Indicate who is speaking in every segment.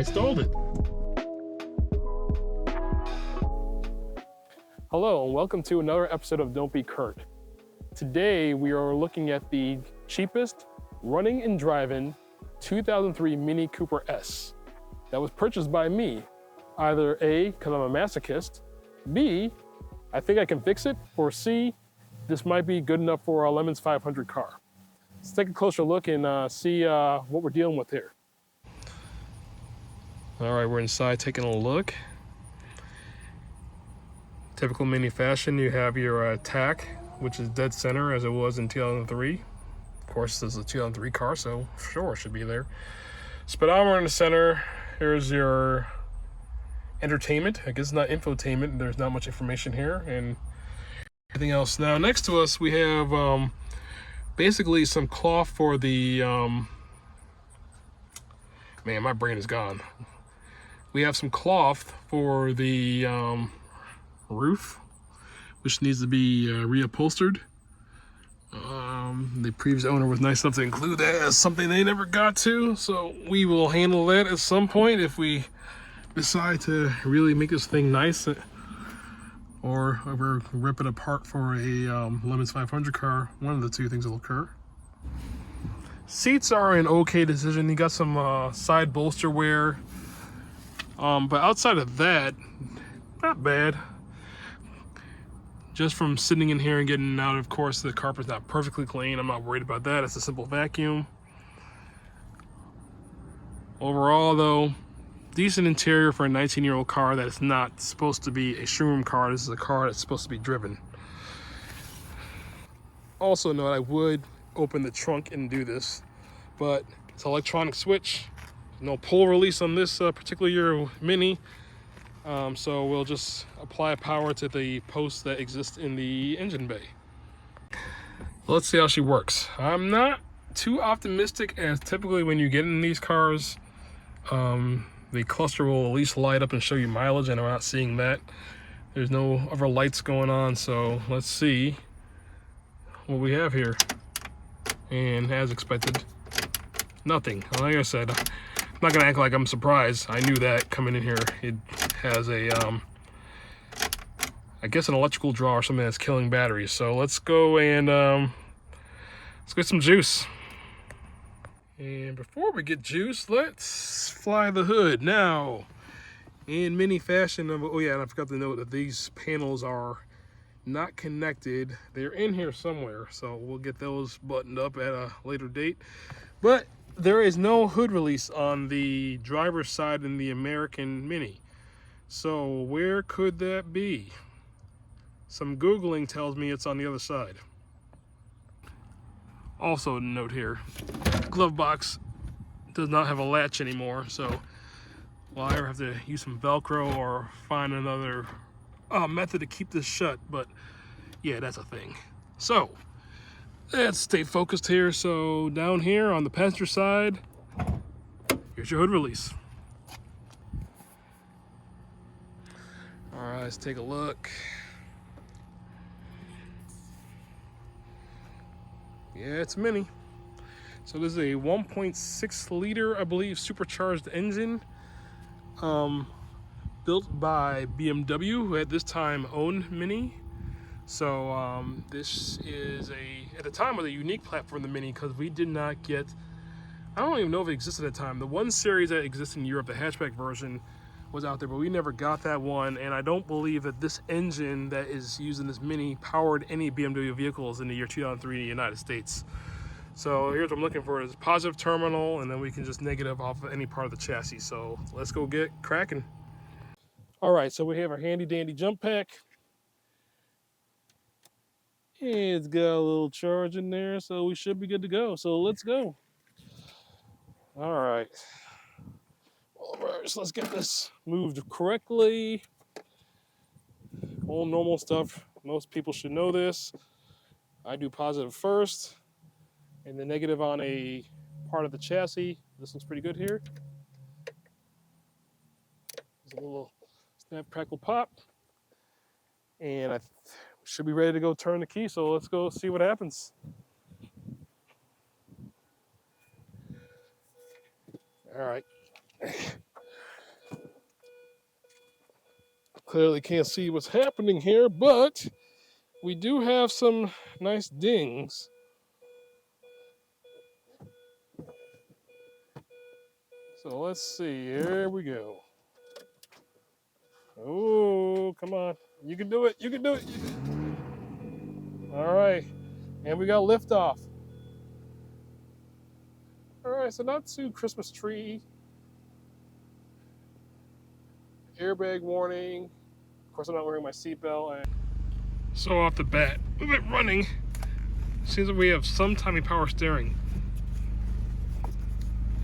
Speaker 1: stalled it. Hello and welcome to another episode of Don't Be Kurt. Today we are looking at the cheapest running and driving 2003 Mini Cooper S that was purchased by me. Either A, because I'm a masochist, B, I think I can fix it, or C, this might be good enough for a Lemons 500 car. Let's take a closer look and see what we're dealing with here. All right, we're inside taking a look. Typical Mini fashion, you have your tack, which is dead center as it was in 2003. Of course, this is a 2003 car, so sure, it should be there. Speedometer in the center. Here's your entertainment. I guess it's not infotainment. There's not much information here, and everything else. Now, next to us, we have basically some cloth for the man, my brain is gone. We have some cloth for the roof, which needs to be reupholstered. The previous owner was nice enough to include that as something they never got to, so we will handle that at some point if we decide to really make this thing nice, or if we rip it apart for a Lemons 500 car. One of the two things will occur. Seats are an okay decision. You got some side bolster wear, but outside of that, not bad. Just from sitting in here and getting out, of course, the carpet's not perfectly clean. I'm not worried about that. It's a simple vacuum. Overall, though, decent interior for a 19-year-old car that is not supposed to be a showroom car. This is a car that's supposed to be driven. Also note, I would open the trunk and do this, but it's an electronic switch. No pull release on this particular year Mini. So we'll just apply power to the posts that exist in the engine bay. Let's see how she works. I'm not too optimistic, as typically when you get in these cars, the cluster will at least light up and show you mileage, and I'm not seeing that. There's no other lights going on, so let's see what we have here. And as expected, nothing. Like I said, I'm not gonna act like I'm surprised. I knew that coming in here. It has a, I guess an electrical draw or something that's killing batteries. So let's go and let's get some juice. And before we get juice, let's fly the hood. Now, in Mini fashion, oh yeah, and I forgot to note that these panels are not connected. They're in here somewhere, so we'll get those buttoned up at a later date. But there is no hood release on the driver's side in the American Mini. So where could that be? Some Googling tells me it's on the other side. Also note here, glove box does not have a latch anymore, so we'll either have to use some Velcro or find another method to keep this shut, but yeah, that's a thing. So let's stay focused here. So down here on the passenger side, here's your hood release. All right, let's take a look. Yeah, it's Mini. So this is a 1.6 liter, I believe, supercharged engine, built by BMW, who at this time owned Mini. So this is at the time, was a unique platform, the Mini, because we did not get, I don't even know if it existed at the time. The one series that exists in Europe, the hatchback version, was out there, but we never got that one. And I don't believe that this engine that is used in this Mini powered any BMW vehicles in the year 2003 in the United States. So here's what I'm looking for, is a positive terminal, and then we can just negative off of any part of the chassis. So let's go get cracking. All right, so we have our handy dandy jump pack. It's got a little charge in there, so we should be good to go. So let's go. All right. All right, so let's get this moved correctly. All normal stuff. Most people should know this. I do positive first, and the negative on a part of the chassis. This looks pretty good here. There's a little snap, crackle, pop. And I should be ready to go turn the key, so let's go see what happens. All right. clearly can't see what's happening here, but we do have some nice dings. So let's see. Here we go. Oh, come on. You can do it. You can do it. All right. And we got liftoff. All right. So not too Christmas tree. Airbag warning. Of course, I'm not wearing my seatbelt. So off the bat, with it running, seems like we have some timey power steering.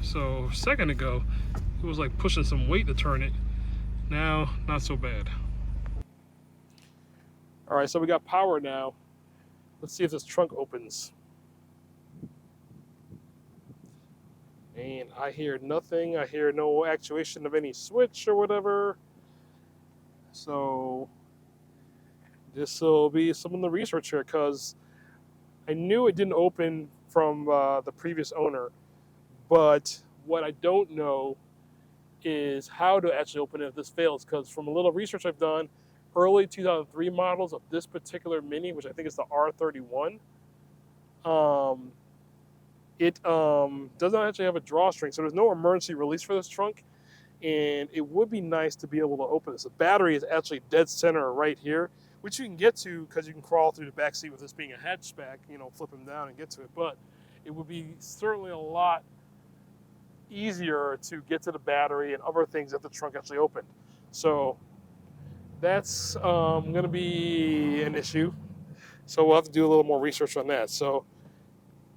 Speaker 1: So a second ago, it was like pushing some weight to turn it. Now, not so bad. All right, so we got power now. Let's see if this trunk opens. And I hear nothing. I hear no actuation of any switch or whatever. So this will be some of the research here, because I knew it didn't open from the previous owner. But what I don't know is how to actually open it if this fails, because from a little research I've done, early 2003 models of this particular Mini, which I think is the R53, it does not actually have a drawstring, so there's no emergency release for this trunk, and it would be nice to be able to open this. The battery is actually dead center right here, which you can get to because you can crawl through the back seat with this being a hatchback, you know, flip them down and get to it, but it would be certainly a lot easier to get to the battery and other things if the trunk actually opened. So that's going to be an issue. So we'll have to do a little more research on that. So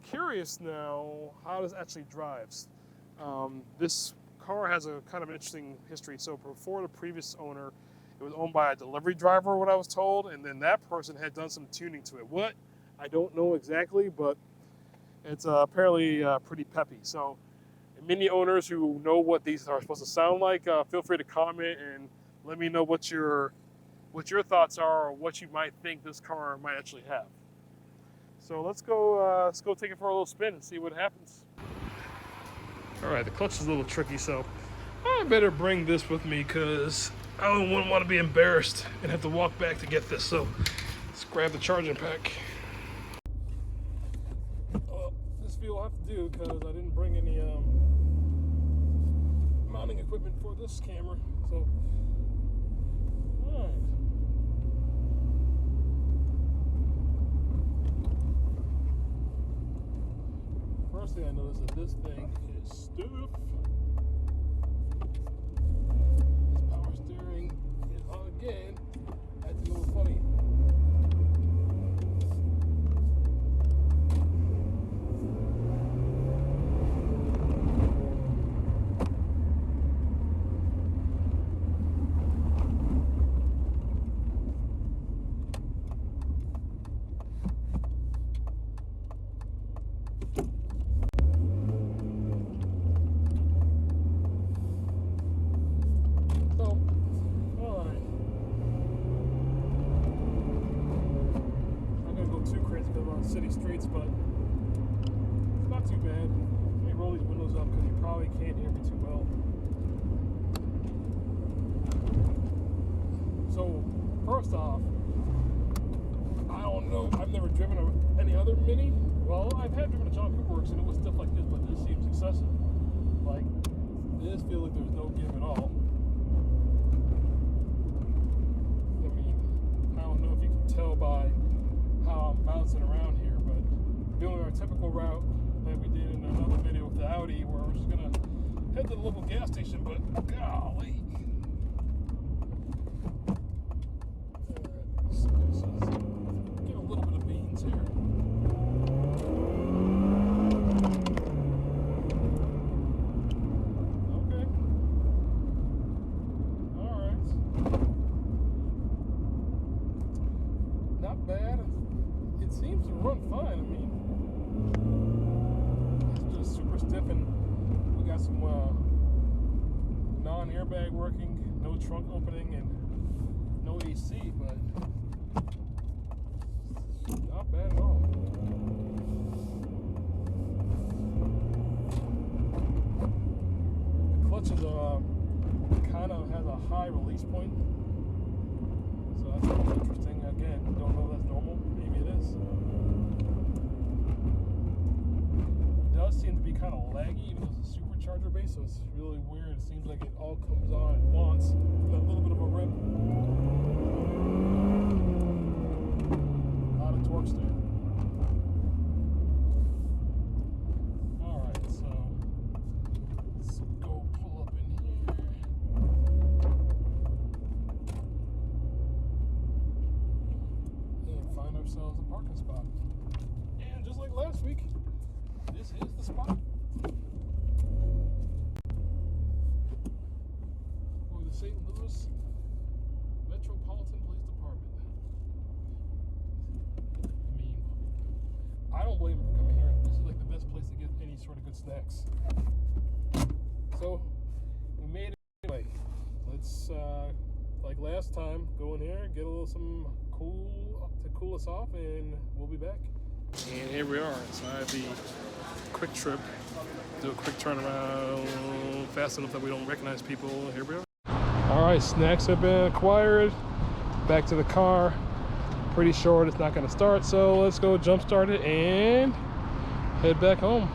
Speaker 1: curious now how this actually drives. This car has a kind of an interesting history. So before the previous owner, it was owned by a delivery driver, what I was told, and then that person had done some tuning to it. What? I don't know exactly, but it's apparently pretty peppy. So Mini owners who know what these are supposed to sound like, feel free to comment and let me know what your thoughts are, or what you might think this car might actually have. So let's go take it for a little spin and see what happens. All right, the clutch is a little tricky, so I better bring this with me because I wouldn't want to be embarrassed and have to walk back to get this. So let's grab the charging pack. This video I'll have to do because I didn't bring any mounting equipment for this camera. So, all right. First thing I noticed is this thing is stiff. This power steering is on again. That's a little funny. City streets, but it's not too bad. Let me roll these windows up because you probably can't hear me too well. So, first off, I don't know, I've never driven any other Mini. Well, I've had driven a John Cooper Works and it was stuff like this, but this seems excessive. Like, this feels like there's no give at all. I mean, I don't know if you can tell by how I'm bouncing around here, but doing our typical route that we did in another video with the Audi, where we're just gonna head to the local gas station, but golly. Alright, get a little bit of beans here. Okay. Alright. Not bad. It seems to run fine. I mean, it's just super stiff, and we got some non-airbag working, no trunk opening, and no AC, but not bad at all. The clutch is kind of has a high release point, So that's interesting. Again, don't know if that's normal. Maybe it is. It does seem to be kind of laggy, even though it's a supercharger base, so it's really weird. It seems like it all comes on at once. Got a little bit of a rip. A lot of torque there. Alright, so let's go pull up in here. And find ourselves a parking spot. And just like last week, this is the spot. For the St. Louis Metropolitan Police Department. I mean, I don't blame them for coming here. This is like the best place to get any sort of good snacks. So, we made it anyway. Let's, like last time, go in here, get a little some cool to cool us off, and we'll be back. And here we are inside the Quick Trip. Do a quick turnaround, fast enough that we don't recognize people. Here we are. All right, snacks have been acquired. Back to the car. Pretty sure it's not going to start, so let's go jump start it and head back home.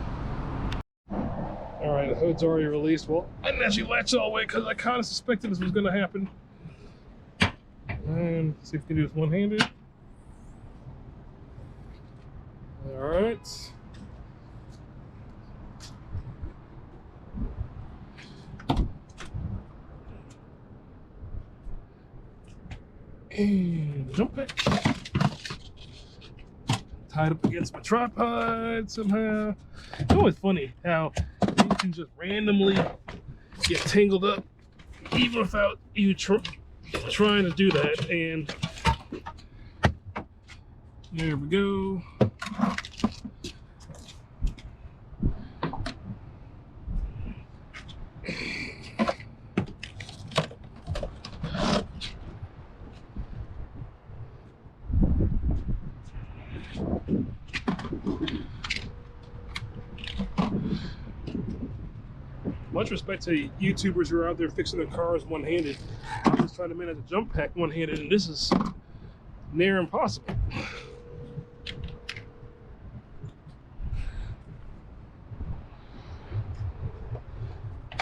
Speaker 1: All right, the hood's already released. Well, I didn't actually latch all the way because I kind of suspected this was going to happen. And see if we can do this one-handed. All right. And jump back. Tied up against my tripod somehow. It's always funny how you can just randomly get tangled up even without you trying to do that. And there we go. Much respect to YouTubers who are out there fixing their cars one-handed. I'm just trying to manage a jump pack one-handed, and this is near impossible.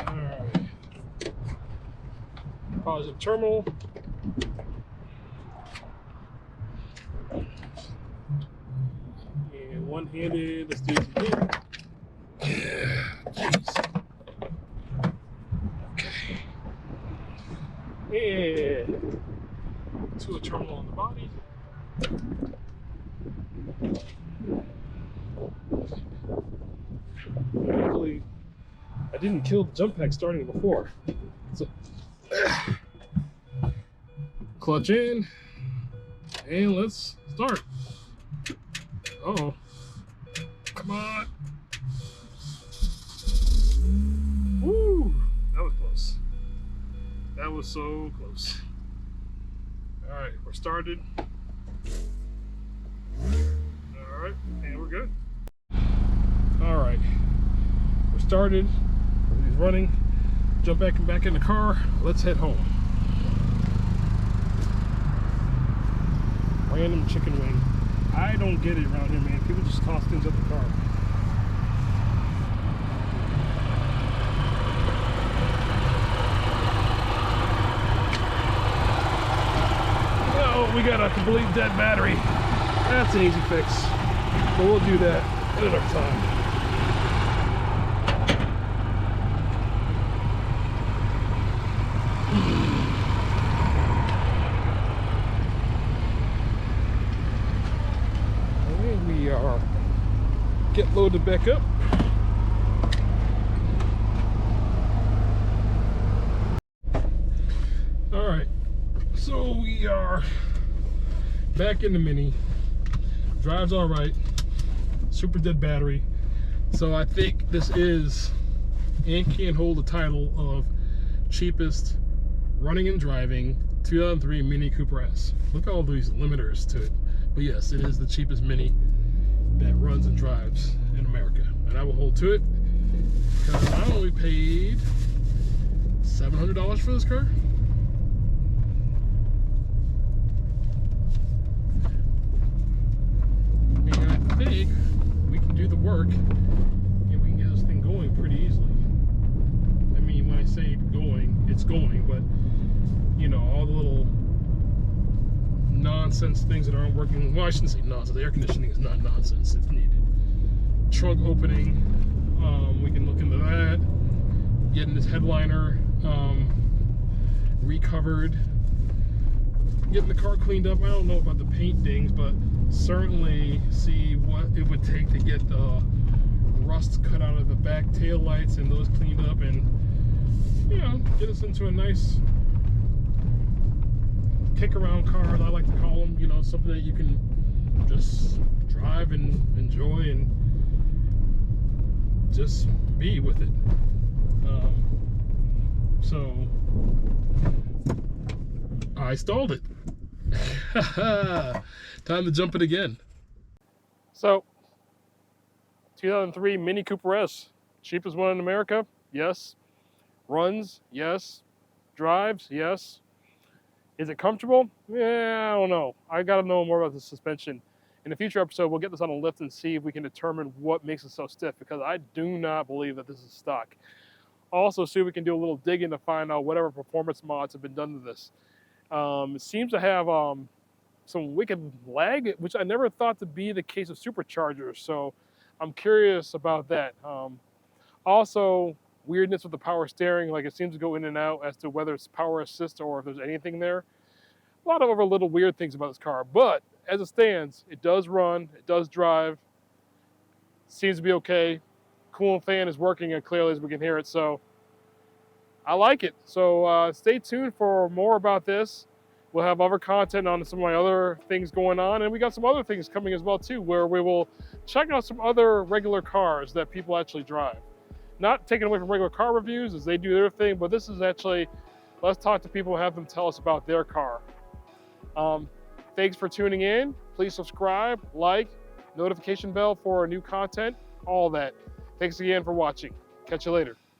Speaker 1: All right. Positive terminal. And one-handed. Let's do this again. Jeez. And to a terminal on the body. Luckily, I didn't kill the jump pack starting before. So, clutch in, and let's start. Uh-oh. Come on. Woo! That was close. That was so close. All right, we're started. All right, and we're good. All right, we're started. He's running. Jump back in the car. Let's head home. Random chicken wing. I don't get it around here, man. People just toss things up the car. We got a complete dead battery. That's an easy fix. But we'll do that another time. And we are get loaded back up. All right, so we are back in the Mini. Drives all right. Super dead battery. So I think this is and can hold the title of cheapest running and driving 2003 Mini Cooper S. Look at all these limiters to it. But yes, it is the cheapest Mini that runs and drives in America. And I will hold to it because I only paid $700 for this car. going, but you know, all the little nonsense things that aren't working. Well, I shouldn't say nonsense. The air conditioning is not nonsense. It's needed. Trunk opening. We can look into that. Getting this headliner recovered. Getting the car cleaned up. I don't know about the paint dings, but certainly see what it would take to get the rust cut out of the back tail lights and those cleaned up, and you know, get us into a nice kick around car, as I like to call them. You know, something that you can just drive and enjoy and just be with it. So I stalled it. Time to jump it again. So 2003 Mini Cooper S, cheapest one in America, yes. Runs, yes. Drives, yes. Is it comfortable? Yeah, I don't know. I got to know more about the suspension. In a future episode, we'll get this on a lift and see if we can determine what makes it so stiff, because I do not believe that this is stock. Also, see if we can do a little digging to find out whatever performance mods have been done to this. It seems to have some wicked lag, which I never thought to be the case of superchargers. So I'm curious about that. Also, weirdness with the power steering, like it seems to go in and out as to whether it's power assist or if there's anything there. A lot of other little weird things about this car, but as it stands, it does run, it does drive, seems to be okay. Coolant fan is working and clearly as we can hear it, so I like it. So stay tuned for more about this. We'll have other content on some of my other things going on, and we got some other things coming as well too, where we will check out some other regular cars that people actually drive. Not taken away from regular car reviews as they do their thing, but this is actually, let's talk to people and have them tell us about their car. Thanks for tuning in. Please subscribe, like, notification bell for new content, all that. Thanks again for watching. Catch you later.